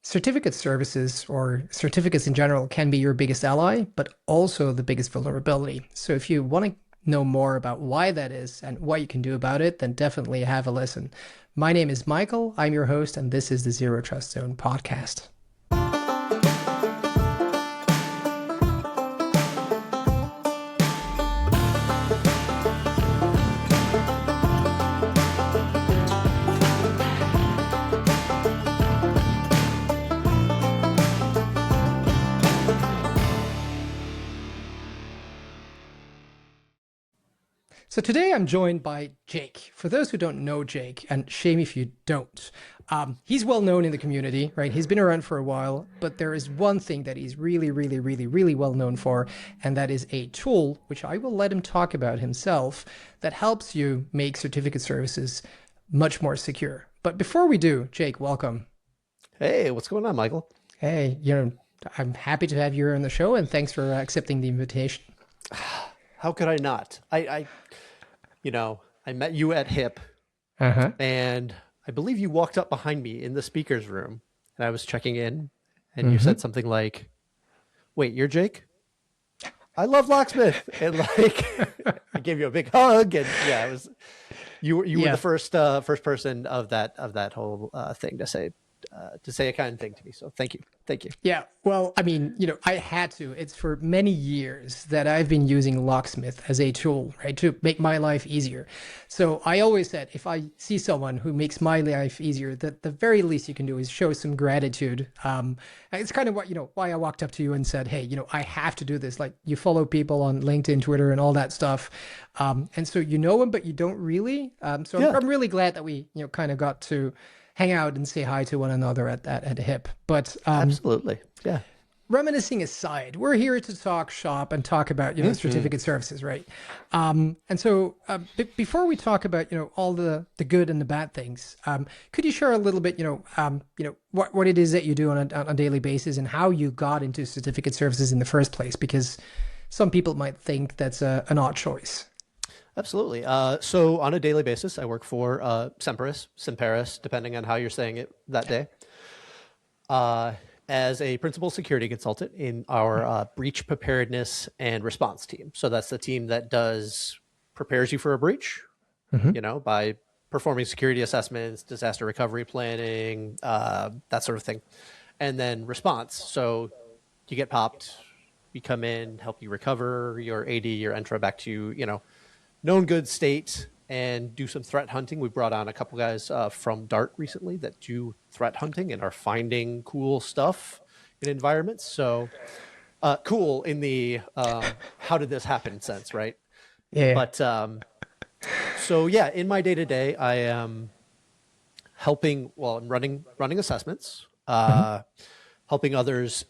certificate services or certificates in general can be your biggest ally, but also the biggest vulnerability. So if you want to know more about why that is and what you can do about it, then definitely have a listen. My name is Michael. I'm your host, and this is the Zero Trust Zone podcast. So today I'm joined by Jake. For those who don't know Jake, and shame if you don't, he's well known in the community, right? He's been around for a while, but there is one thing that he's really well known for, and that is a tool, which I will let him talk about himself, that helps you make certificate services much more secure. But before we do, Jake, welcome. Hey, what's going on, Michael? Hey, I'm happy to have you on the show, and thanks for accepting the invitation. How could I not? I met you at HIP, and I believe you walked up behind me in the speaker's room, and I was checking in, and you said something like, "Wait, you're Jake? I love Locksmith," and I gave you a big hug, and yeah, it was you were the first person of that whole thing to say a kind thing to me. So thank you. Yeah. Well, I mean, I had to. It's for many years that I've been using Locksmith as a tool, right, to make my life easier. So I always said, if I see someone who makes my life easier, that the very least you can do is show some gratitude. It's kind of what, why I walked up to you and said, hey, I have to do this. Like, you follow people on LinkedIn, Twitter, and all that stuff. And so you know them, but you don't really. I'm really glad that we, kind of got to hang out and say hi to one another at HIP. But absolutely, yeah. Reminiscing aside, we're here to talk shop and talk about certificate services, right? And so before we talk about all the good and the bad things, could you share a little bit what it is that you do on a daily basis and how you got into certificate services in the first place? Because some people might think that's an odd choice. Absolutely. So on a daily basis, I work for Semperis, depending on how you're saying it that day, as a principal security consultant in our breach preparedness and response team. So that's the team that prepares you for a breach, by performing security assessments, disaster recovery planning, that sort of thing. And then response. So you get popped, we come in, help you recover your AD, your Entra back to, known good state, and do some threat hunting. We brought on a couple guys from Dart recently that do threat hunting and are finding cool stuff in environments. So cool in the how did this happen sense, right? Yeah. But in my day-to-day, I am helping, I'm running assessments, helping others,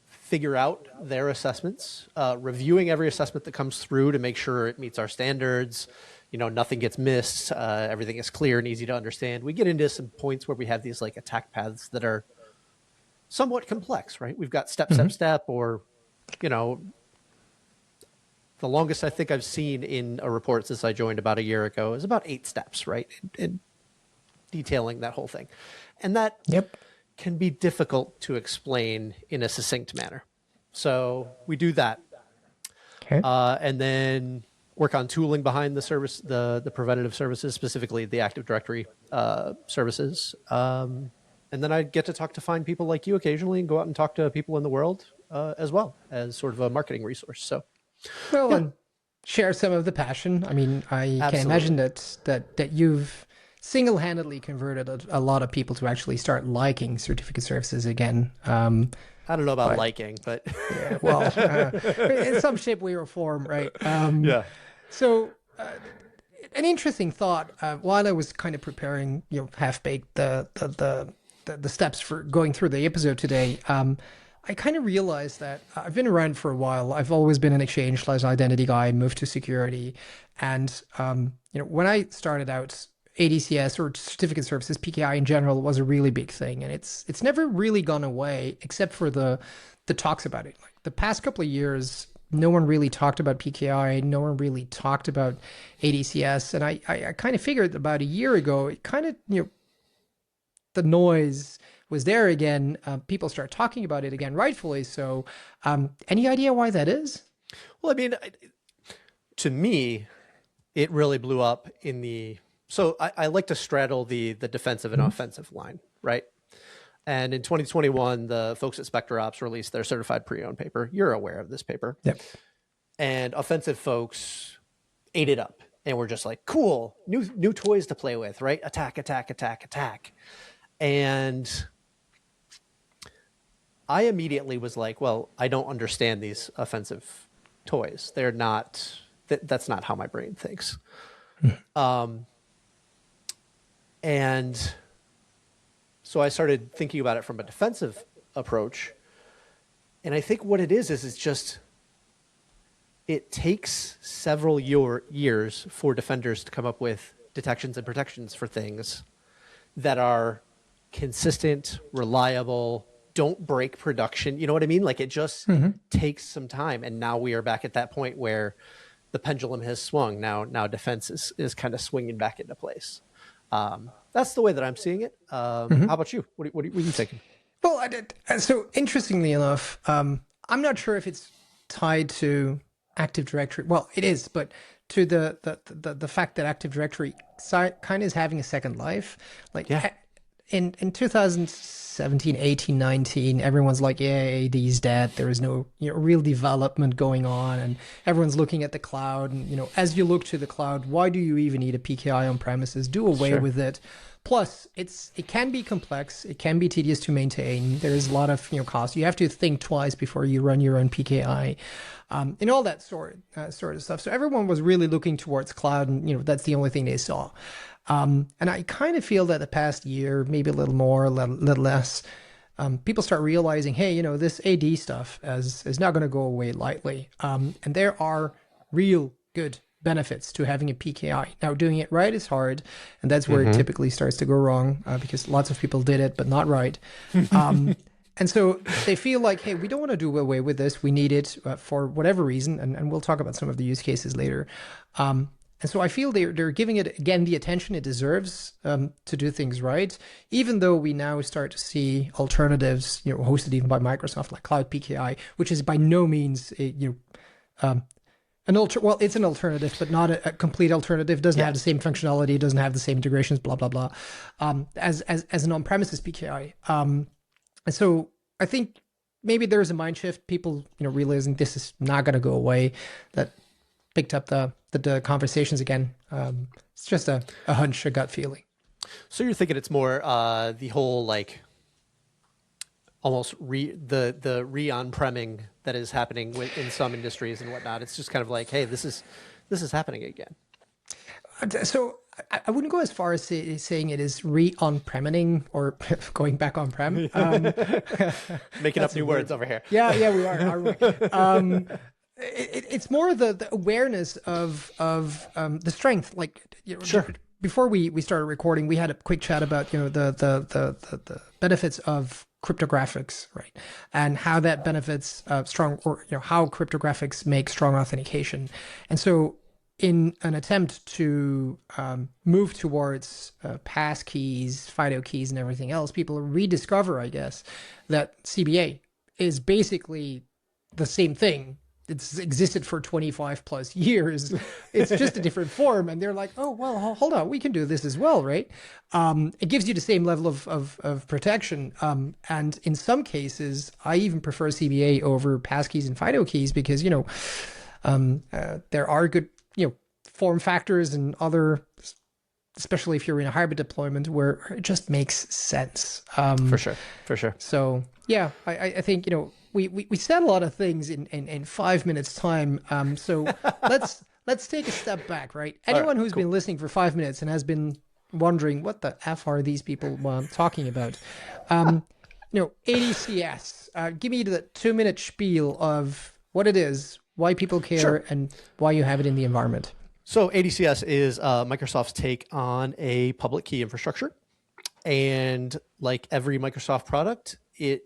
figure out their assessments, reviewing every assessment that comes through to make sure it meets our standards, nothing gets missed, everything is clear and easy to understand. We get into some points where we have these attack paths that are somewhat complex, right? We've got step, or, the longest I think I've seen in a report since I joined about a year ago is about 8 steps, right? In detailing that whole thing. And that can be difficult to explain in a succinct manner. So we do that. Okay. And then work on tooling behind the service, the preventative services, specifically the Active Directory services. And then I get to talk to fine people like you occasionally and go out and talk to people in the world as well as sort of a marketing resource. So, and share some of the passion. I mean, I can imagine that you've single-handedly converted a lot of people to actually start liking certificate services again. I don't know about liking, but yeah, well, in some shape, way, or form, right? So, an interesting thought while I was kind of preparing, half-baked the steps for going through the episode today. I kind of realized that I've been around for a while. I've always been an exchange/identity guy, moved to security, and when I started out, ADCS or certificate services, PKI in general, was a really big thing, and it's never really gone away except for the talks about it. Like the past couple of years, no one really talked about PKI, no one really talked about ADCS, and I kind of figured about a year ago, it kind of the noise was there again. People start talking about it again, rightfully so. Any idea why that is? Well, I mean, to me, it really blew up in the. So I like to straddle the defensive and offensive line, right? And in 2021, the folks at SpecterOps released their certified pre-owned paper. You're aware of this paper. Yep. And offensive folks ate it up and were just like, cool, new toys to play with, right? Attack, attack, attack, attack. And I immediately was like, well, I don't understand these offensive toys. They're not, that's not how my brain thinks. And so I started thinking about it from a defensive approach. And I think what it is it's just, it takes several years for defenders to come up with detections and protections for things that are consistent, reliable, don't break production. You know what I mean? Like it just takes some time. And now we are back at that point where the pendulum has swung. Now defense is kind of swinging back into place. That's the way that I'm seeing it. How about you? What are you thinking? Well, so interestingly enough, I'm not sure if it's tied to Active Directory. Well, it is, but to the fact that Active Directory kind of is having a second life. Like in 2017, 18, 19, everyone's like, yeah, AD's dead. There is no real development going on, and everyone's looking at the cloud. And as you look to the cloud, why do you even need a PKI on premises? Do away with it. Plus, it can be complex. It can be tedious to maintain. There's a lot of cost. You have to think twice before you run your own PKI, and all that sort of stuff. So everyone was really looking towards cloud, and that's the only thing they saw. And I kind of feel that the past year, maybe a little more, a little less, people start realizing, hey, this AD stuff is not going to go away lightly. And there are real good benefits to having a PKI. Now, doing it right is hard, and that's where it typically starts to go wrong, because lots of people did it, but not right. And so they feel like, hey, we don't want to do away with this. We need it for whatever reason, and we'll talk about some of the use cases later. And so I feel they're giving it, again, the attention it deserves to do things right, even though we now start to see alternatives, hosted even by Microsoft, like Cloud PKI, which is by no means it's an alternative, but not a complete alternative. Doesn't have the same functionality, doesn't have the same integrations, blah blah blah, as an on-premises PKI. And so I think maybe there's a mind shift. People, realizing this is not going to go away. That picked up the conversations again. It's just a hunch, a gut feeling. So you're thinking it's more the whole like almost the re-on-premming that is happening in some industries and whatnot. It's just kind of like, hey, this is happening again. So I wouldn't go as far as saying it is re-on-premming or going back on-prem. Making up new words over here. Yeah, we are, aren't we? It's more the awareness of the strength. Like, sure. Before we started recording, we had a quick chat about the benefits of cryptographics, right, and how that benefits strong, or how cryptographics make strong authentication. And so, in an attempt to move towards pass keys, FIDO keys, and everything else, people rediscover, I guess, that CBA is basically the same thing. It's existed for 25 plus years. It's just a different form. And they're like, oh, well, hold on. We can do this as well, right? It gives you the same level of protection. And in some cases, I even prefer CBA over passkeys and FIDO keys because, there are good, form factors and other, especially if you're in a hybrid deployment, where it just makes sense. For sure. So, yeah, I think, we said a lot of things in 5 minutes time. So let's take a step back, right? Anyone who's been listening for 5 minutes and has been wondering what the F are these people talking about? ADCS. Give me the 2-minute spiel of what it is, why people care, and why you have it in the environment. So ADCS is Microsoft's take on a public key infrastructure. And like every Microsoft product, it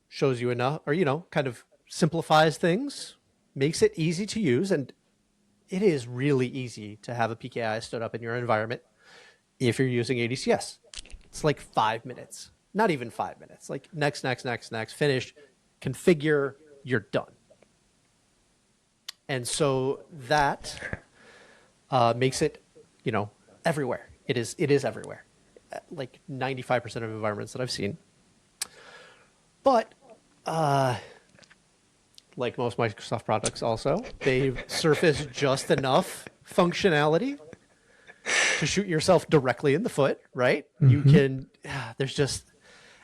shows you enough, or, kind of simplifies things, makes it easy to use. And it is really easy to have a PKI stood up in your environment if you're using ADCS. It's like 5 minutes. not even 5 minutes. Like next, finish, configure, you're done. And so that makes it, everywhere. It is everywhere. Like 95% of environments that I've seen. But like most Microsoft products also, they surface just enough functionality to shoot yourself directly in the foot, right? You can,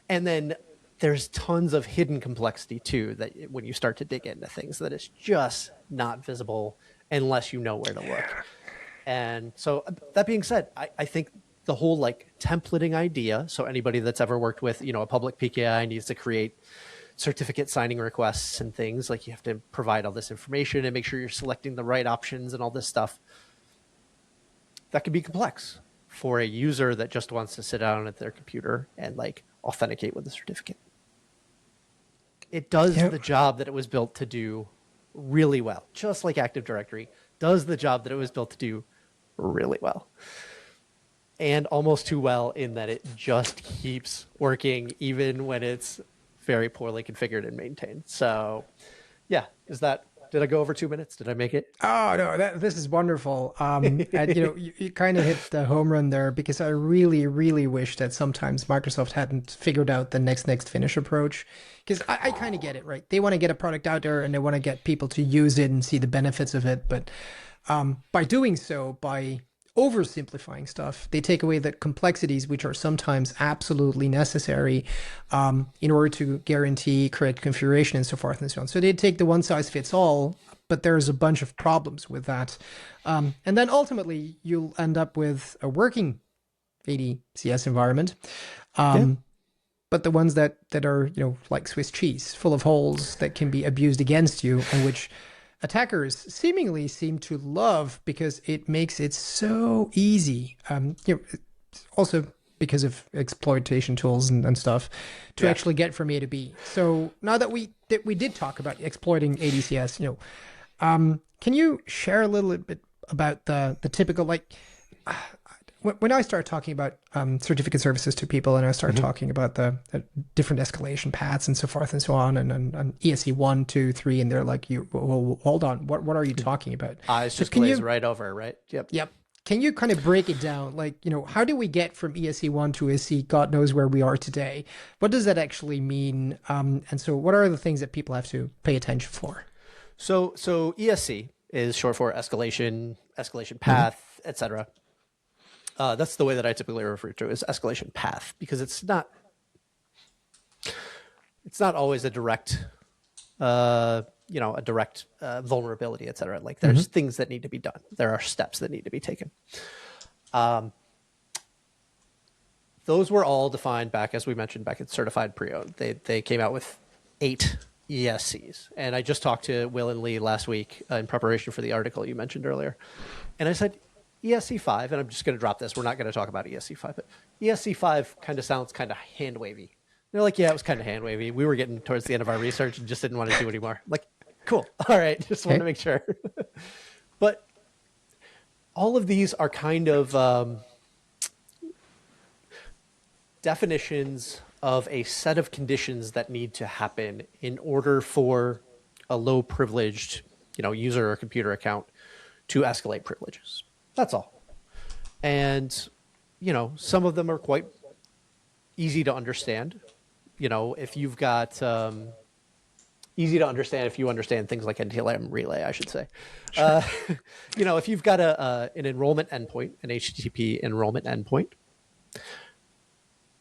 and then there's tons of hidden complexity too, that when you start to dig into things that is just not visible unless you know where to look. And so that being said, I think the whole like templating idea, so anybody that's ever worked with, a public PKI needs to create certificate signing requests and things, like you have to provide all this information and make sure you're selecting the right options and all this stuff. That can be complex for a user that just wants to sit down at their computer and like authenticate with a certificate. It does the job that it was built to do really well, just like Active Directory does the job that it was built to do really well. And almost too well in that it just keeps working even when it's very poorly configured and maintained. So yeah, did I go over 2 minutes? Did I make it? Oh no, this is wonderful. And you kind of hit the home run there, because I really, really wish that sometimes Microsoft hadn't figured out the next finish approach. Because I kind of get it, right? They want to get a product out there and they want to get people to use it and see the benefits of it. But by doing so, by oversimplifying stuff, they take away the complexities which are sometimes absolutely necessary in order to guarantee correct configuration and so forth and so on. So they take the one size fits all, but there's a bunch of problems with that. And then ultimately you'll end up with a working ADCS environment. But the ones that are, like Swiss cheese, full of holes that can be abused against you, and which attackers seemingly seem to love because it makes it so easy. Also because of exploitation tools and stuff to actually get from A to B. So now that we did talk about exploiting ADCS, can you share a little bit about the typical, like, when I start talking about certificate services to people, and I start talking about the different escalation paths and so forth and so on, and ESE 1, 2, 3, and they're like, well, hold on, what are you talking about? Eyes just glaze right over, right? Yep. Can you kind of break it down? Like, how do we get from ESE 1 to ESE, God knows where we are today? What does that actually mean? And so what are the things that people have to pay attention for? So ESC is short for escalation path, etc. That's the way that I typically refer to it, as escalation path, because it's not always a direct, vulnerability, et cetera. Like there's things that need to be done. There are steps that need to be taken. Those were all defined back, as we mentioned, back at Certified Pre-Owned. They came out with 8 ESCs. And I just talked to Will and Lee last week in preparation for the article you mentioned earlier. And I said, ESC 5, and I'm just going to drop this. We're not going to talk about ESC 5, but ESC 5 kind of sounds kind of hand wavy. They're like, yeah, it was kind of hand wavy. We were getting towards the end of our research and just didn't want to do anymore. I'm like, cool. All right. Just wanted to make sure. But all of these are kind of definitions of a set of conditions that need to happen in order for a low privileged, user or computer account to escalate privileges. That's all. And, some of them are quite easy to understand. If you've got, easy to understand if you understand things like NTLM relay, I should say. Sure. If you've got an enrollment endpoint, an HTTP enrollment endpoint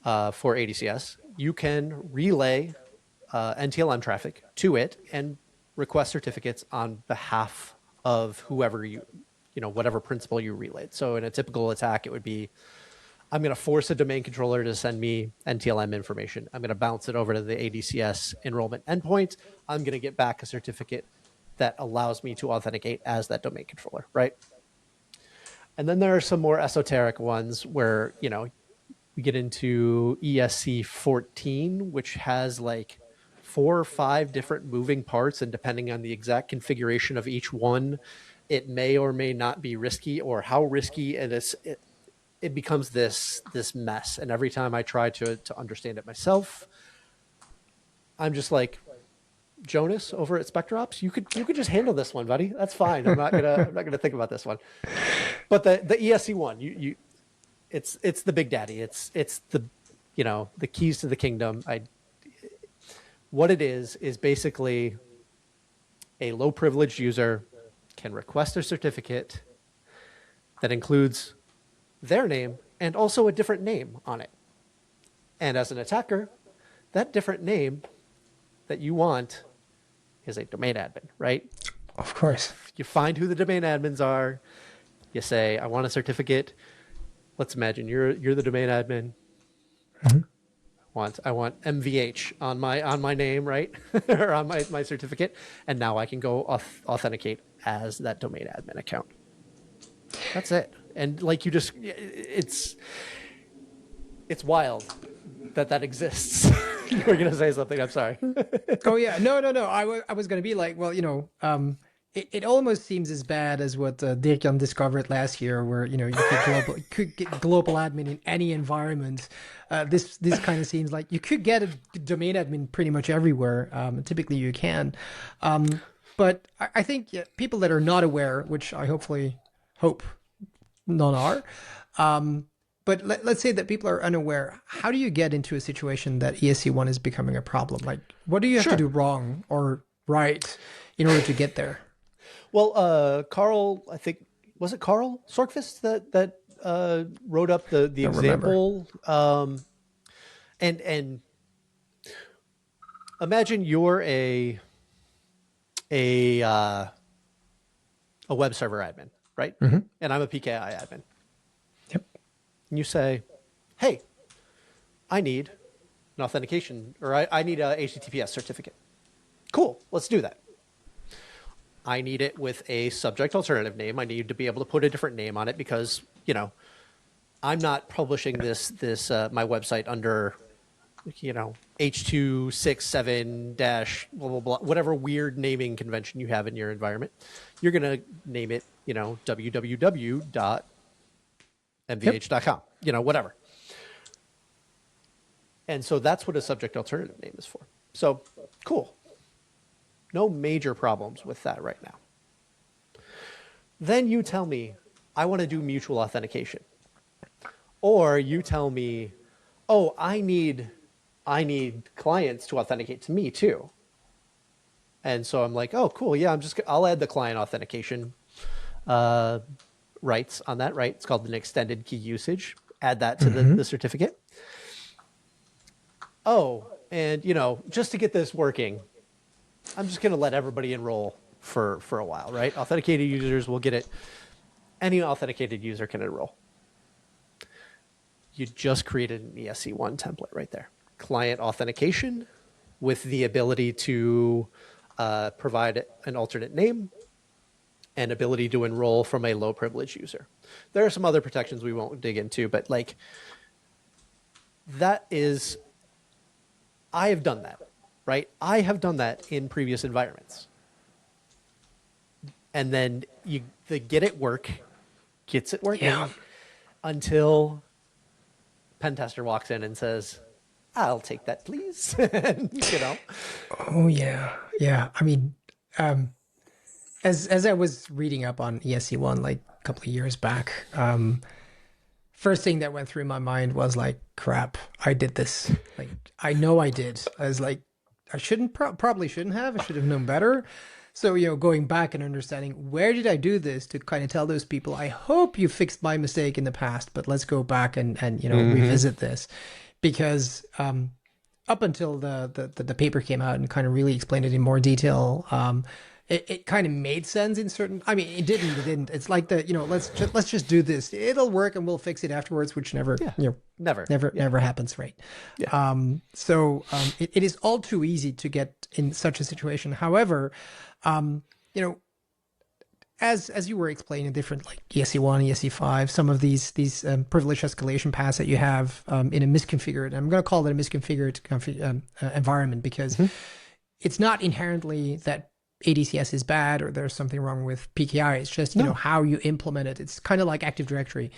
for ADCS, you can relay NTLM traffic to it and request certificates on behalf of whoever whatever principal you relayed. So in a typical attack, it would be, I'm going to force a domain controller to send me NTLM information. I'm going to bounce it over to the ADCS enrollment endpoint. I'm going to get back a certificate that allows me to authenticate as that domain controller, right? And then there are some more esoteric ones where, we get into ESC 14, which has like 4 or 5 different moving parts, and depending on the exact configuration of each one, it may or may not be risky, or how risky it is. it becomes this mess. And every time I try to understand it myself, I'm just like, Jonas over at SpectreOps, you could just handle this one, buddy. That's fine. I'm not gonna think about this one. But the ESC one, it's the big daddy. It's the, the keys to the kingdom. What it is basically a low privileged user can request a certificate that includes their name and also a different name on it. And as an attacker, that different name that you want is a domain admin, right? Of course. You find who the domain admins are. You say, I want a certificate. Let's imagine you're the domain admin. I want MVH on my name, right? Or on my certificate. And now I can go authenticate as that domain admin account. That's it. And like it's wild that exists. You were going to say something. I'm sorry. Oh yeah, no. I was going to be like, well, it almost seems as bad as what Dirk-Jan discovered last year, where you could get global admin in any environment. This kind of seems like you could get a domain admin pretty much everywhere. Typically, you can, but I think people that are not aware, which I hope none are. But let's say that people are unaware. How do you get into a situation that ESC1 is becoming a problem? Like, what do you have to do wrong or right in order to get there? Well, Carl, I think, was it Carl Sorkvist that wrote up the example? And imagine you're a web server admin, right? Mm-hmm. And I'm a PKI admin. And you say, hey, I need an authentication, or I need a HTTPS certificate. Cool, let's do that. I need it with a subject alternative name. I need to be able to put a different name on it because, I'm not publishing this my website under, H267 blah, blah, blah, whatever weird naming convention you have in your environment. You're going to name it, www.mvh.com, whatever. And so that's what a subject alternative name is for. So cool. No major problems with that right now. Then you tell me, I want to do mutual authentication. Or you tell me, oh, I need clients to authenticate to me too. And so I'm like, oh, cool. Yeah, I'll add the client authentication rights on that, right? It's called an extended key usage. Add that to the certificate. Oh, and just to get this working, I'm just going to let everybody enroll for a while, right? Authenticated users will get it. Any authenticated user can enroll. You just created an ESC1 template right there. Client authentication with the ability to provide an alternate name and ability to enroll from a low privilege user. There are some other protections we won't dig into, but I have done that, right? I have done that in previous environments. And then the gets it working until pen tester walks in and says, I'll take that, please. Oh yeah. Yeah. I mean, as I was reading up on ESC1 like a couple of years back, first thing that went through my mind was like, crap, I did this. Like, I know I did. I was like, I probably shouldn't have. I should have known better. So, going back and understanding where did I do this to kind of tell those people, I hope you fixed my mistake in the past, but let's go back and revisit this. Because up until the paper came out and kind of really explained it in more detail, it kind of made sense in certain. I mean, it didn't. It's like let's just do this. It'll work and we'll fix it afterwards, which never happens, right? Yeah. It is all too easy to get in such a situation. However, as you were explaining different like ESC1, ESC5, some of these privilege escalation paths that you have in a misconfigured, I'm going to call it a misconfigured environment because it's not inherently that ADCS is bad or there's something wrong with PKI. It's just, how you implement it. It's kind of like Active Directory.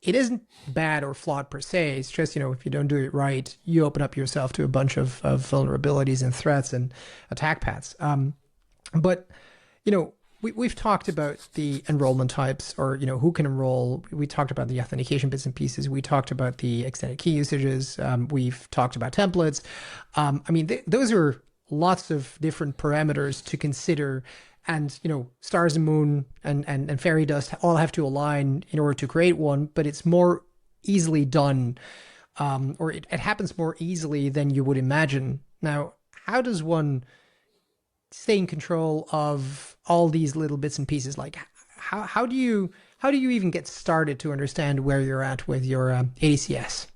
it isn't bad or flawed per se. It's just, if you don't do it right, you open up yourself to a bunch of vulnerabilities and threats and attack paths. But, we've talked about the enrollment types, or, who can enroll. We talked about the authentication bits and pieces. We talked about the extended key usages. We've talked about templates. Those are lots of different parameters to consider. And, stars and moon and fairy dust all have to align in order to create one, but it's more easily done, or it happens more easily than you would imagine. Now, how does one stay in control of all these little bits and pieces? Like, how do you even get started to understand where you're at with your ADCS?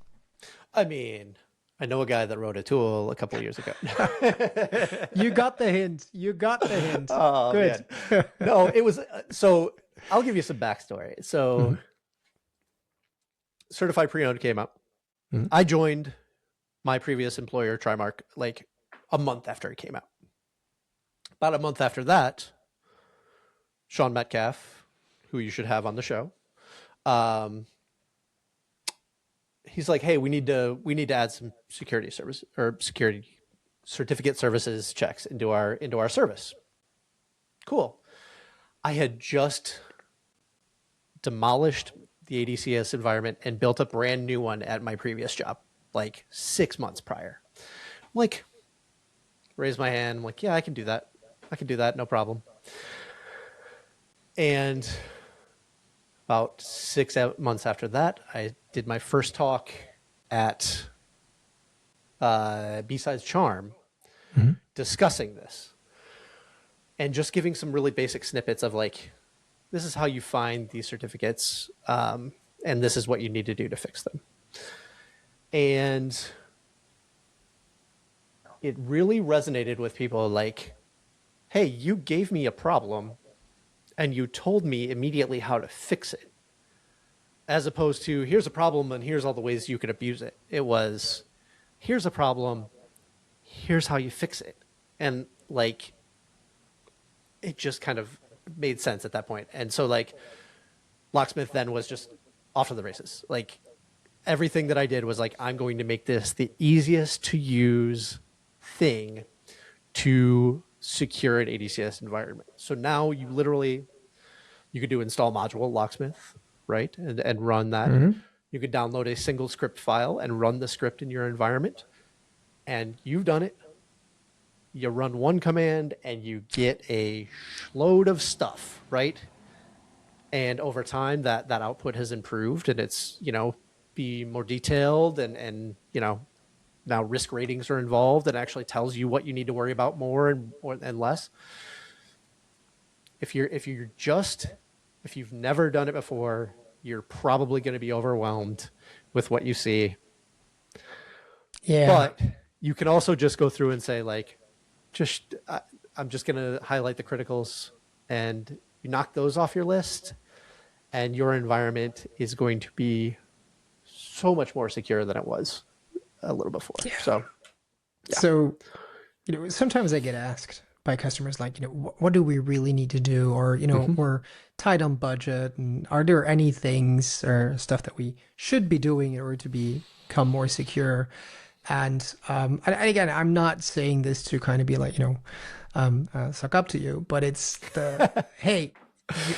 I know a guy that wrote a tool a couple of years ago. You got the hint. Oh, good. No, it was, so I'll give you some backstory. So Certified Pre-Owned came out. I joined my previous employer, Trimark, like a month after it came out. About a month after that, Sean Metcalf, who you should have on the show, he's like, hey, we need to add some security service or security certificate services checks into our service. Cool. I had just demolished the ADCS environment and built a brand new one at my previous job, like 6 months prior. I'm like, raise my hand. I'm like, yeah, I can do that. No problem. And about 6 months after that, I did my first talk at B-Sides Charm, discussing this and just giving some really basic snippets of like, this is how you find these certificates, and this is what you need to do to fix them. And it really resonated with people, like, hey, you gave me a problem and you told me immediately how to fix it, as opposed to here's a problem and here's all the ways you could abuse it. It was, here's a problem, here's how you fix it. And like, it just kind of made sense at that point. And so like Locksmith then was just off to the races. Like everything that I did was like, I'm going to make this the easiest to use thing to secure an ADCS environment. So now you could do install module Locksmith, right? And run that. You could download a single script file and run the script in your environment. And you've done it. You run one command and you get a load of stuff, right? And over time that output has improved, and it's, be more detailed, and now risk ratings are involved and actually tells you what you need to worry about more and less. If you've never done it before, you're probably going to be overwhelmed with what you see. Yeah. But you can also just go through and say like, I'm just going to highlight the criticals, and you knock those off your list, and your environment is going to be so much more secure than it was a little before. Yeah. So, yeah. So, sometimes I get asked by customers like, what do we really need to do? Or, we're tight on budget, and are there any things or stuff that we should be doing in order to become more secure? And again, I'm not saying this to kind of be like, suck up to you, but it's the, hey,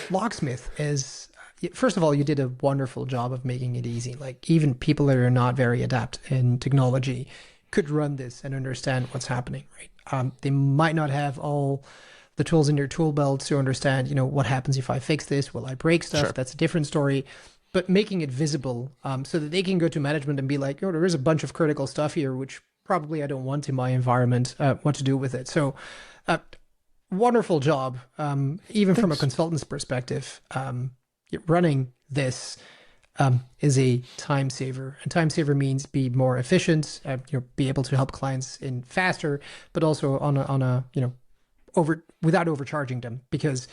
Locksmith is, first of all, you did a wonderful job of making it easy. Like even people that are not very adept in technology could run this and understand what's happening, right? They might not have all the tools in their tool belt to understand, what happens if I fix this? Will I break stuff? Sure. That's a different story. But making it visible, so that they can go to management and be like, there is a bunch of critical stuff here, which probably I don't want in my environment, what to do with it. So wonderful job. Even from a consultant's perspective, running this is a time saver. And time saver means be more efficient, be able to help clients in faster, but also on a without overcharging them, because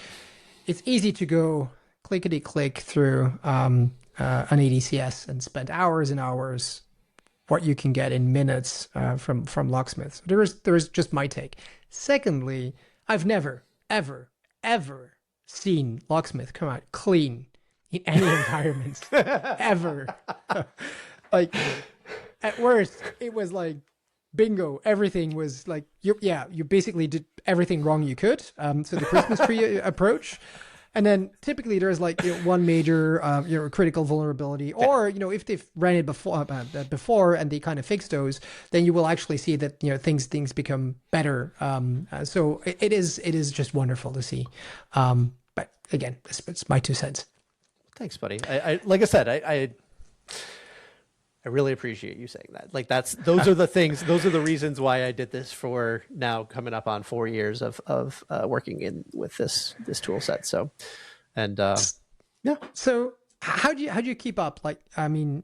it's easy to go clickety click through an ADCS and spend hours and hours what you can get in minutes from Locksmith. So there is just my take. Secondly, I've never, ever, ever seen Locksmith come out clean in any environment ever. Like at worst, it was like bingo. Everything was like you basically did everything wrong you could. So the Christmas tree approach. And then typically there's like one major critical vulnerability, or if they've ran it before and they kind of fix those, then you will actually see that things become better. So it is just wonderful to see. But again, it's my 2 cents. Thanks, buddy. I like I said, I really appreciate you saying that. Like those are the things, those are the reasons why I did this for now coming up on 4 years of working with this tool set. So, and yeah. So how do you keep up? Like, I mean,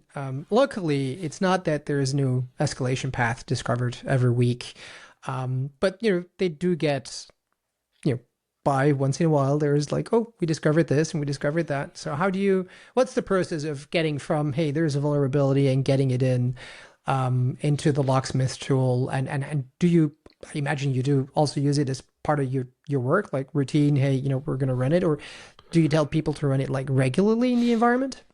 luckily it's not that there is new escalation path discovered every week. But they do get, by once in a while there's like, oh, we discovered this and we discovered that. So what's the process of getting from, hey, there's a vulnerability, and getting it into the Locksmith tool? And do you, I imagine you do also use it as part of your work, like routine, hey, we're going to run it, or do you tell people to run it like regularly in the environment?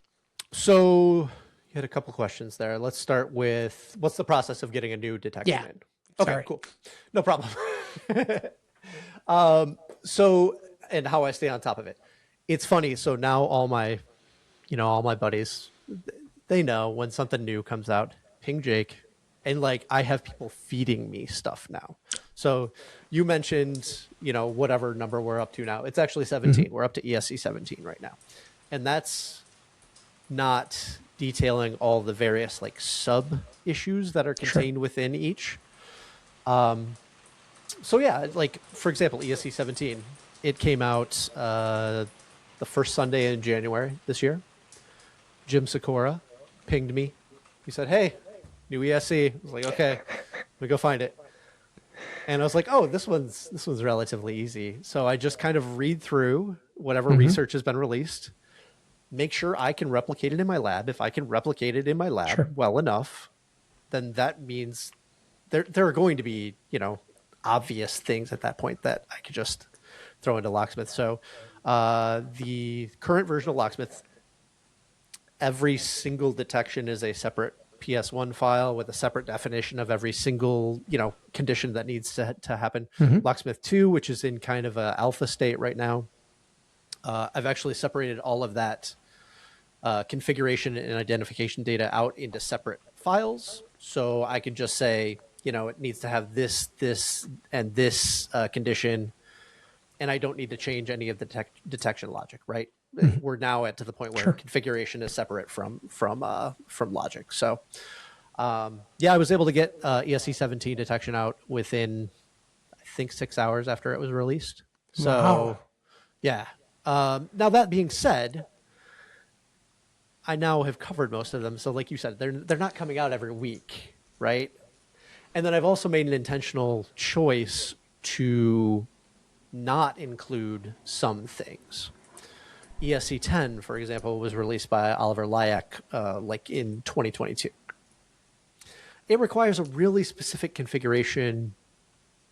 So you had a couple questions there. Let's start with, what's the process of getting a new detection in? Okay, Sorry. Cool. No problem. So, and how I stay on top of it. It's funny. So now all my buddies, they know when something new comes out, ping Jake. And like, I have people feeding me stuff now. So you mentioned, whatever number we're up to now. It's actually 17. Mm-hmm. We're up to ESC 17 right now. And that's not detailing all the various like sub issues that are contained within each. So yeah, like for example, ESC 17, it came out the first Sunday in January this year. Jim Sikora pinged me. He said, "Hey, new ESC." I was like, "Okay, let me go find it." And I was like, "Oh, this one's relatively easy." So I just kind of read through whatever research has been released, make sure I can replicate it in my lab. If I can replicate it in my lab well enough, then that means there are going to be, obvious things at that point that I could just throw into Locksmith. So the current version of Locksmith, every single detection is a separate PS1 file with a separate definition of every single, condition that needs to happen. Locksmith 2, which is in kind of a alpha state right now. I've actually separated all of that configuration and identification data out into separate files. So I can just say, it needs to have this, and this condition, and I don't need to change any of the detection logic, right? We're now to the point where configuration is separate from logic. So, I was able to get ESC 17 detection out within, I think, 6 hours after it was released. So, yeah. Now that being said, I now have covered most of them. So, like you said, they're not coming out every week, right? And then I've also made an intentional choice to not include some things. ESC 10, for example, was released by Oliver Lyack like in 2022. It requires a really specific configuration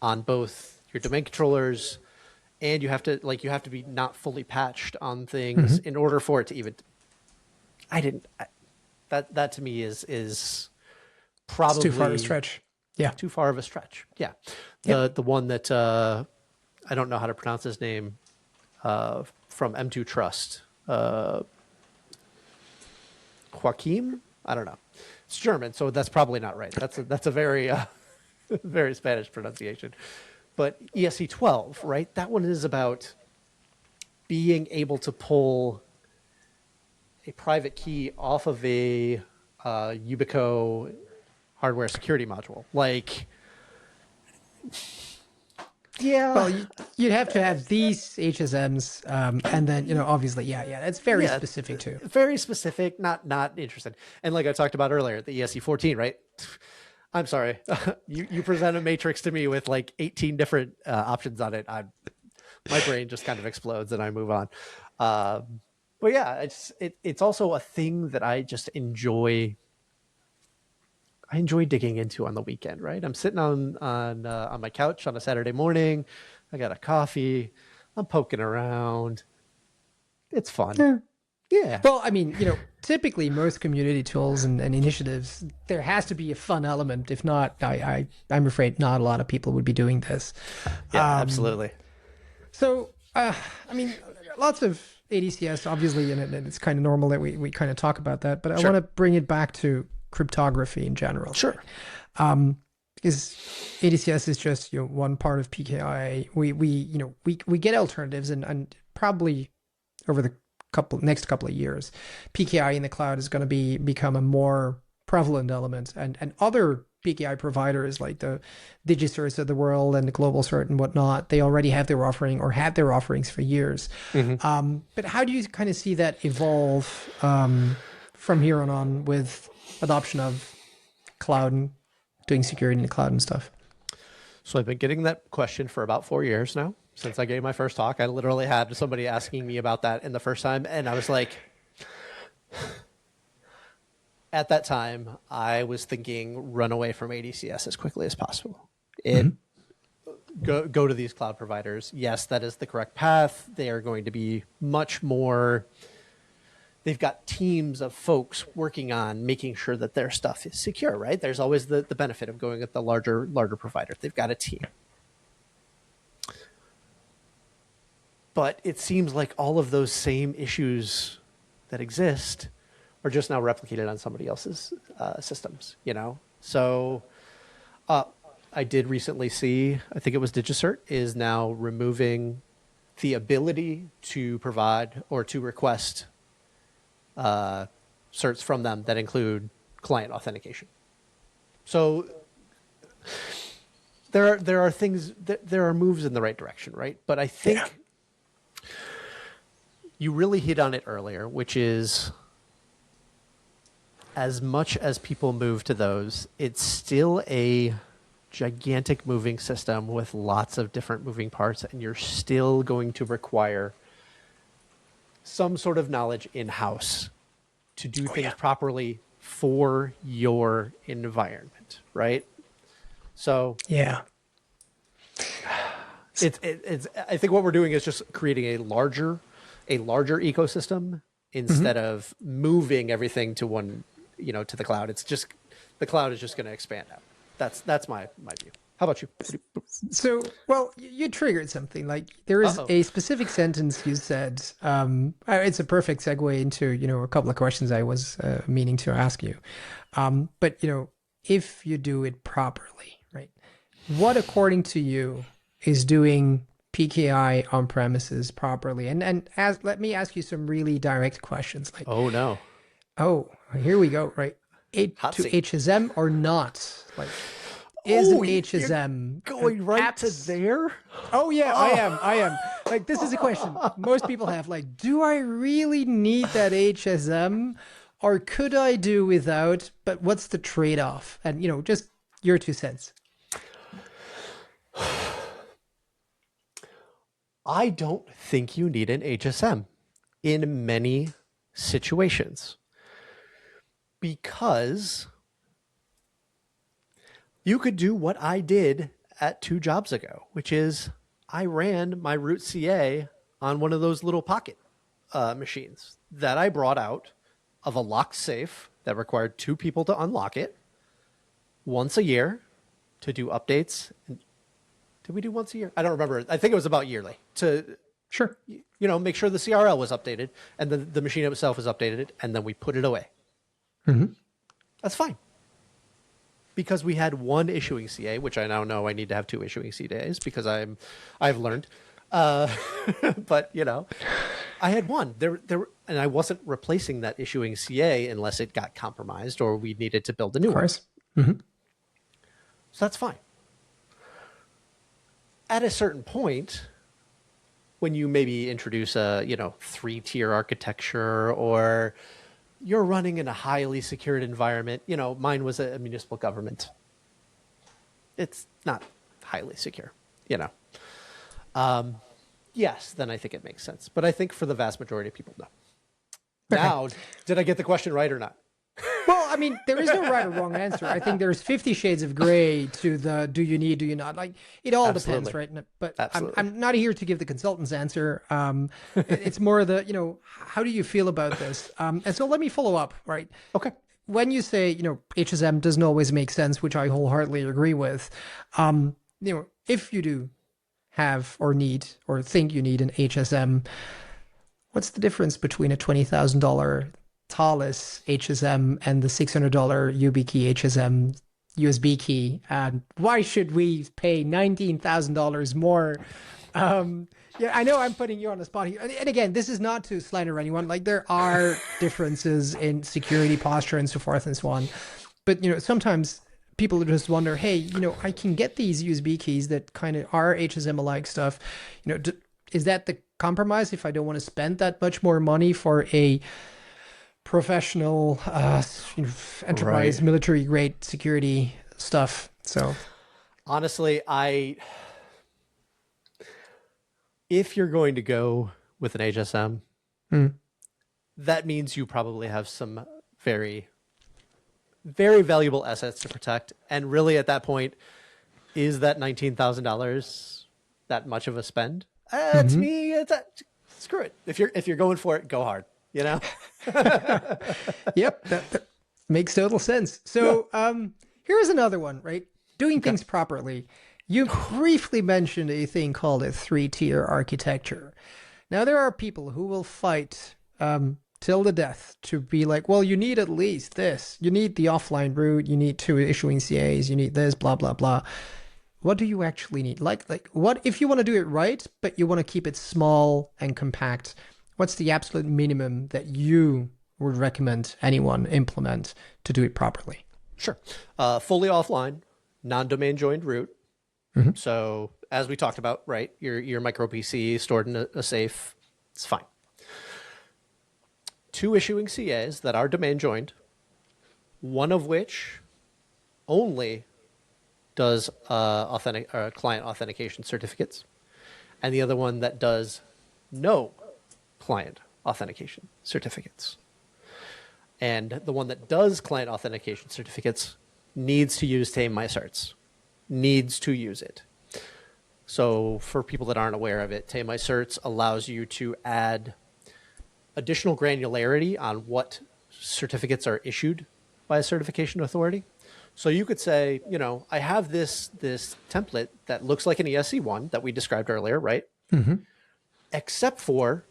on both your domain controllers, and you have to be not fully patched on things in order for it to even. That to me is probably it's too far of a stretch. Yeah. Too far of a stretch. Yeah. The one that I don't know how to pronounce his name from M2 Trust. Joachim? I don't know. It's German, so that's probably not right. That's a very very Spanish pronunciation. But ESC 12, right? That one is about being able to pull a private key off of a Yubico hardware security module. Like, yeah. Well, you'd have to have these HSMs, and then obviously, it's very specific too. Very specific, not interested. And like I talked about earlier, the ESC 14, right? I'm sorry, you present a matrix to me with like 18 different options on it. My brain just kind of explodes and I move on. But yeah, it's also a thing that I just enjoy. I enjoy digging into on the weekend, right? I'm sitting on my couch on a Saturday morning. I got a coffee. I'm poking around. It's fun. Yeah. Well, I mean, typically most community tools and initiatives, there has to be a fun element. If not, I'm afraid not a lot of people would be doing this. Yeah, absolutely. So, I mean, lots of ADCS, obviously, and it's kind of normal that we kind of talk about that, but I want to bring it back to cryptography in general. Sure. Because ADCS is just one part of PKI. We get alternatives, and probably over the next couple of years, PKI in the cloud is going to become a more prevalent element, and other PKI providers like the DigiCerts of the world and the Global Cert and whatnot, they already have their offering or had their offerings for years. But how do you kind of see that evolve from here on with adoption of cloud and doing security in the cloud and stuff? So I've been getting that question for about 4 years now. Since I gave my first talk, I literally had somebody asking me about that in the first time. And I was like, at that time, I was thinking run away from ADCS as quickly as possible. Go to these cloud providers. Yes, that is the correct path. They are going to be much more, they've got teams of folks working on making sure that their stuff is secure, right? There's always the benefit of going with the larger provider. They've got a team. But it seems like all of those same issues that exist are just now replicated on somebody else's systems, So I did recently see, I think it was DigiCert, is now removing the ability to provide or to request certs from them that include client authentication. So there are things, there are moves in the right direction, right? But I think you really hit on it earlier, which is as much as people move to those, it's still a gigantic moving system with lots of different moving parts, and you're still going to require some sort of knowledge in-house to do things properly for your environment, right? So it's I think what we're doing is just creating a larger ecosystem instead of moving everything to one, to the cloud. It's just the cloud is just going to expand out. That's my view. How about you? So, well, you triggered something. Like there is a specific sentence you said. It's a perfect segue into a couple of questions I was meaning to ask you. But if you do it properly, right? What, according to you, is doing PKI on premises properly? And let me ask you some really direct questions. Like, here we go. Right, to HSM or not? Like, is an HSM going right to there? Oh yeah, I am. Like, this is a question most people have. Like, do I really need that HSM, or could I do without? But what's the trade-off? And just your 2 cents. I don't think you need an HSM in many situations, because you could do what I did at 2 jobs ago, which is I ran my root CA on one of those little pocket machines that I brought out of a locked safe that required 2 people to unlock it once a year to do updates. Did we do once a year? I don't remember. I think it was about yearly to make sure the CRL was updated and the machine itself is updated, and then we put it away. That's fine. Because we had 1 issuing CA, which I now know I need to have 2 issuing CAs because I've learned. But I had 1 there, and I wasn't replacing that issuing CA unless it got compromised or we needed to build a new one. So that's fine. At a certain point, when you maybe introduce a 3-tier architecture, or you're running in a highly secured environment, mine was a municipal government. It's not highly secure, Yes, then I think it makes sense. But I think for the vast majority of people, no. Okay. Now, did I get the question right or not? Well, I mean, there is no right or wrong answer. I think there's 50 shades of gray to the do you need, do you not? Like, it all depends, right? But I'm not here to give the consultant's answer. It's more the, how do you feel about this? And so let me follow up, right? Okay. When you say, HSM doesn't always make sense, which I wholeheartedly agree with, if you do have or need or think you need an HSM, what's the difference between a $20,000 Thales HSM and the $600 YubiKey HSM USB key? And why should we pay $19,000 more? Yeah, I know I'm putting you on the spot here. And again, this is not to slander anyone. Like, there are differences in security posture and so forth and so on. But, sometimes people just wonder, hey, I can get these USB keys that kind of are HSM-alike stuff. Is that the compromise if I don't want to spend that much more money for a professional enterprise military grade security stuff? So honestly, if you're going to go with an HSM, that means you probably have some very, very valuable assets to protect. And really at that point, is that $19,000 that much of a spend? To me, screw it. If you're going for it, go hard. Yep, that makes total sense. So here's another one, right? Doing things properly. You briefly mentioned a thing called a 3-tier architecture. Now, there are people who will fight till the death to be like, well, you need at least this. You need the offline route. You need 2 issuing CAs. You need this, blah, blah, blah. What do you actually need? Like what if you want to do it right, but you want to keep it small and compact? What's the absolute minimum that you would recommend anyone implement to do it properly? Sure. Fully offline, non-domain joined root. So as we talked about, right, your micro PC stored in a safe, it's fine. 2 issuing CAs that are domain joined, one of which only does client authentication certificates, and the other one that does no client authentication certificates. And the one that does client authentication certificates needs to use Tame My Certs, needs to use it. So for people that aren't aware of it, Tame My Certs allows you to add additional granularity on what certificates are issued by a certification authority. So you could say, I have this template that looks like an ESC1 that we described earlier, right? Except for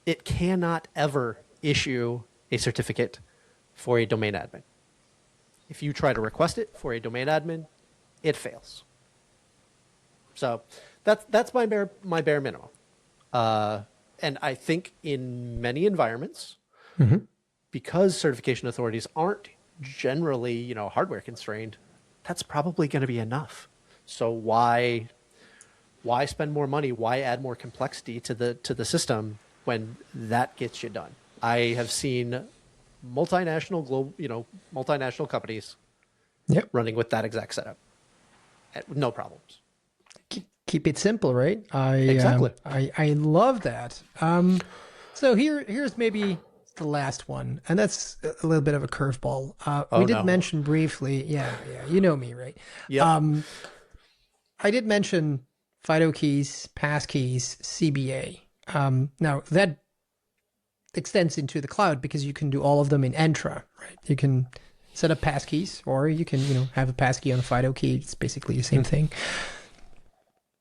it cannot ever issue a certificate for a domain admin. If you try to request it for a domain admin, it fails. So that's my bare minimum. And I think in many environments, because certification authorities aren't generally, hardware constrained, that's probably going to be enough. So why spend more money? Why add more complexity to the system when that gets you done? I have seen multinational companies running with that exact setup. No problems. Keep it simple, right? Exactly. I love that. So here's maybe the last one, and that's a little bit of a curveball. We did mention briefly, yeah, you know me, right? Yeah. I did mention FIDO keys, passkeys, CBA. Now that extends into the cloud because you can do all of them in Entra, right? You can set up passkeys, or you can, have a passkey on a FIDO key. It's basically the same thing.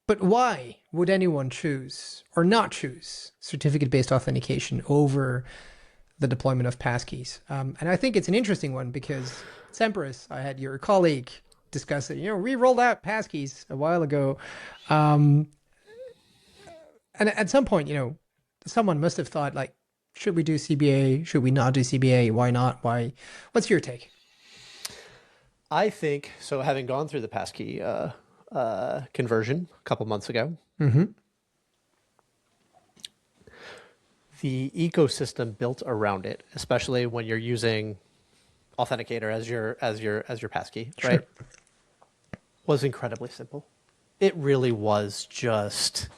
But why would anyone choose or not choose certificate-based authentication over the deployment of passkeys? And I think it's an interesting one because Semperis, I had your colleague discuss it. We rolled out passkeys a while ago. And at some point, someone must have thought, like, should we do CBA? Should we not do CBA? Why not? Why? What's your take? I think, so having gone through the passkey conversion a couple months ago, the ecosystem built around it, especially when you're using Authenticator as your passkey, Sure. right, was incredibly simple. It really was just,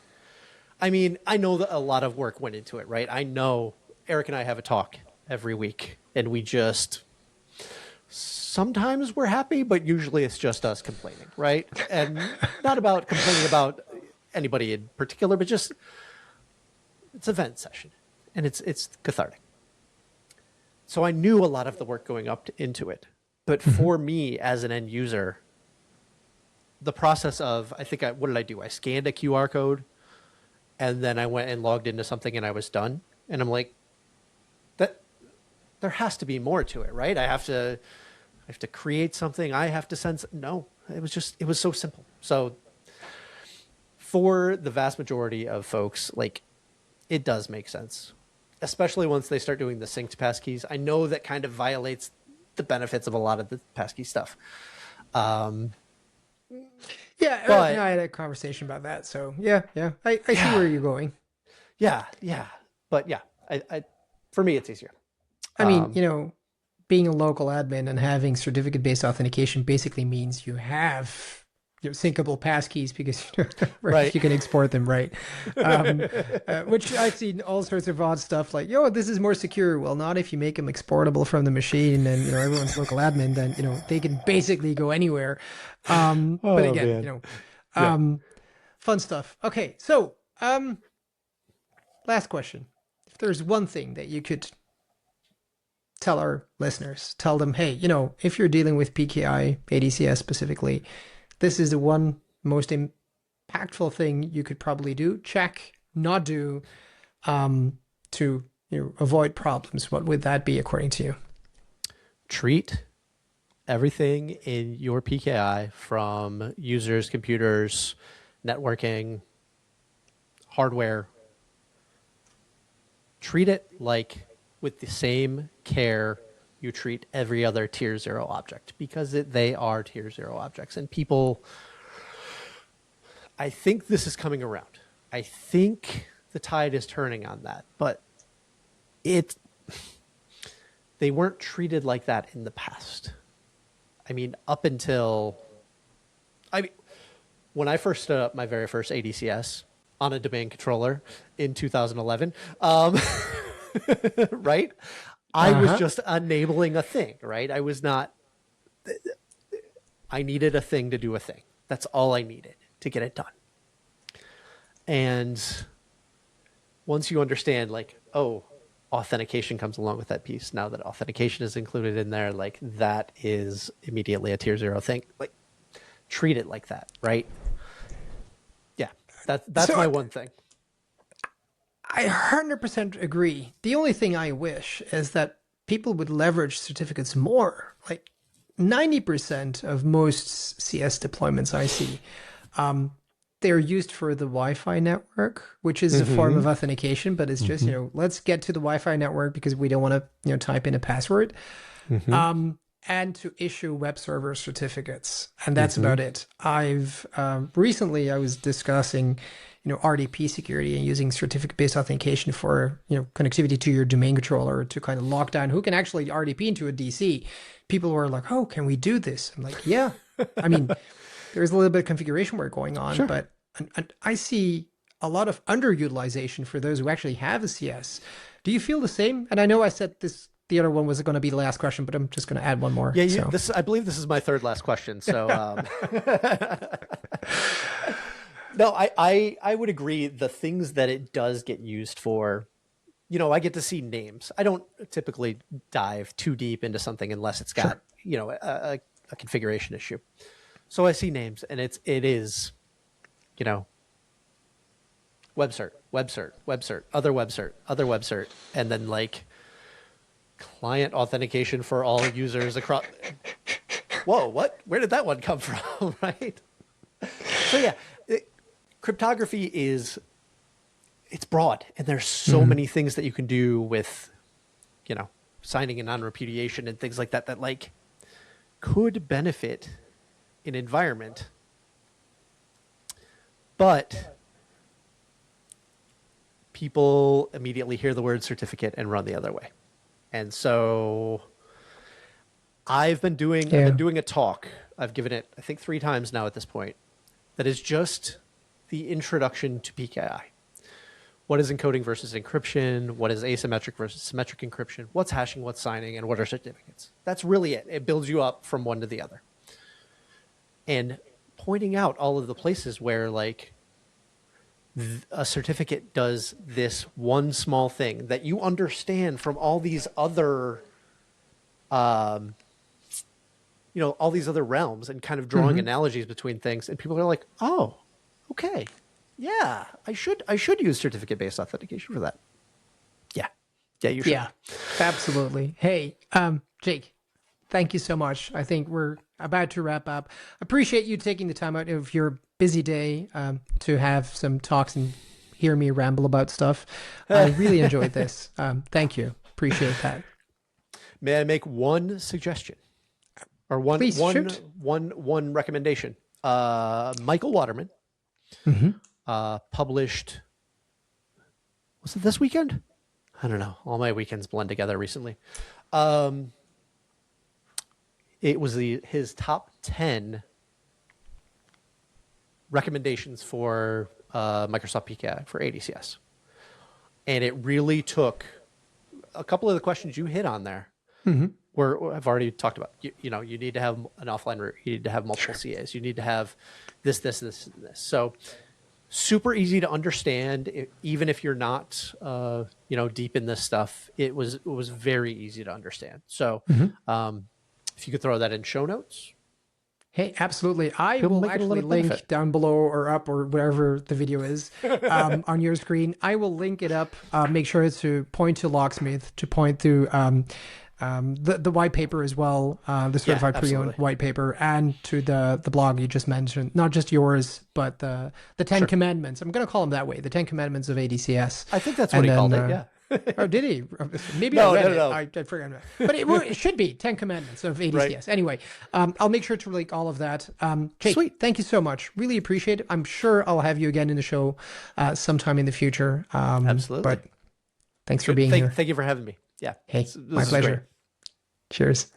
I mean, I know that a lot of work went into it, right? I know Eric and I have a talk every week, and we just sometimes we're happy, but usually it's just us complaining, right? And not about complaining about anybody in particular, but just it's a vent session, and it's cathartic. So I knew a lot of the work going up into it, but for me as an end user, the process of what did I do? I scanned a QR code, and then I went and logged into something, and I was done. And I'm like, that there has to be more to it, right? I have to create something. I have to send. No, it was so simple. So for the vast majority of folks, like, it does make sense, especially once they start doing the synced passkeys. I know that kind of violates the benefits of a lot of the passkey stuff. Yeah, but, I had a conversation about that. So yeah, I see where you're going. Yeah, but yeah, I for me it's easier. I mean, being a local admin and having certificate-based authentication basically means you have syncable passkeys because right. You can export them, right? Which I've seen all sorts of odd stuff like, this is more secure. Well, not if you make them exportable from the machine and everyone's local admin, then they can basically go anywhere. But again, fun stuff. Okay, so last question: if there's one thing that you could tell our listeners, tell them, hey, if you're dealing with PKI, ADCS specifically, this is the one most impactful thing you could probably do, check, not do, to avoid problems. What would that be according to you? Treat everything in your PKI, from users, computers, networking, hardware. Treat it like with the same care you treat every other tier 0 object, because they are tier 0 objects. And people, I think this is coming around. I think the tide is turning on that, but they weren't treated like that in the past. I mean, up until, when I first stood up my very first ADCS on a domain controller in 2011, right? I was just enabling a thing, right? I needed a thing to do a thing. That's all I needed to get it done. And once you understand, like, authentication comes along with that piece. Now that authentication is included in there, like, that is immediately a tier 0 thing. Like, treat it like that, right? Yeah, that's my one thing. I 100% agree. The only thing I wish is that people would leverage certificates more. Like 90% of most CS deployments I see, they're used for the Wi-Fi network, which is a form of authentication, but it's just, let's get to the Wi-Fi network because we don't want to, type in a password. And to issue web server certificates. And that's about it. I've recently, I was discussing RDP security and using certificate-based authentication for, connectivity to your domain controller to kind of lock down who can actually RDP into a DC. People were like, oh, can we do this? I'm like, yeah. I mean, there's a little bit of configuration work going on, but I see a lot of underutilization for those who actually have a CS. Do you feel the same? And I know I said the other one was going to be the last question, but I'm just going to add one more. Yeah, I believe this is my third last question. So no, I would agree. The things that it does get used for, I get to see names. I don't typically dive too deep into something unless it's got, a configuration issue. So I see names, and it is, web cert, other web cert, and then like client authentication for all users across. Whoa, what? Where did that one come from? Right? So yeah. Cryptography it's broad, and there's so many things that you can do with, signing a non-repudiation and things like that like could benefit an environment, but people immediately hear the word certificate and run the other way. And so I've been doing a talk. I've given it, I think, 3 times now at this point, that is just the introduction to PKI. what is encoding versus encryption, what is asymmetric versus symmetric encryption, what's hashing, what's signing, and what are certificates. That's really it. It builds you up from one to the other. And pointing out all of the places where like a certificate does this one small thing that you understand from all these other, all these other realms, and kind of drawing analogies between things. And people are like, oh, okay. Yeah, I should use certificate-based authentication for that. Yeah, you should. Yeah, absolutely. Hey, Jake, thank you so much. I think we're about to wrap up. Appreciate you taking the time out of your busy day to have some talks and hear me ramble about stuff. I really enjoyed this. Thank you. Appreciate that. May I make one suggestion or one recommendation? Michael Waterman. Published, was it this weekend? I don't know. All my weekends blend together recently. It was his top 10 recommendations for Microsoft PKI for ADCS. And it really took a couple of the questions you hit on there. Where I've already talked about, you need to have an offline route. You need to have multiple CAs. You need to have this, and this. So super easy to understand, even if you're not, deep in this stuff. It was very easy to understand. So if you could throw that in show notes. Hey, absolutely. I will actually link down below or up or wherever the video is on your screen. I will link it up. Make sure to point to Locksmith, to point to the white paper as well, the certified pre-owned white paper, and to the blog you just mentioned, not just yours, but the 10 Commandments. I'm going to call them that way, the 10 Commandments of ADCS. I think that's what he called it, yeah. Oh, did he? Maybe I read it. I forgot. But it should be 10 Commandments of ADCS. Right. Anyway, I'll make sure to link all of that. Jake, sweet. Thank you so much. Really appreciate it. I'm sure I'll have you again in the show sometime in the future. Absolutely. But thanks for being here. Thank you for having me. Yeah. Hey, my pleasure. Cheers.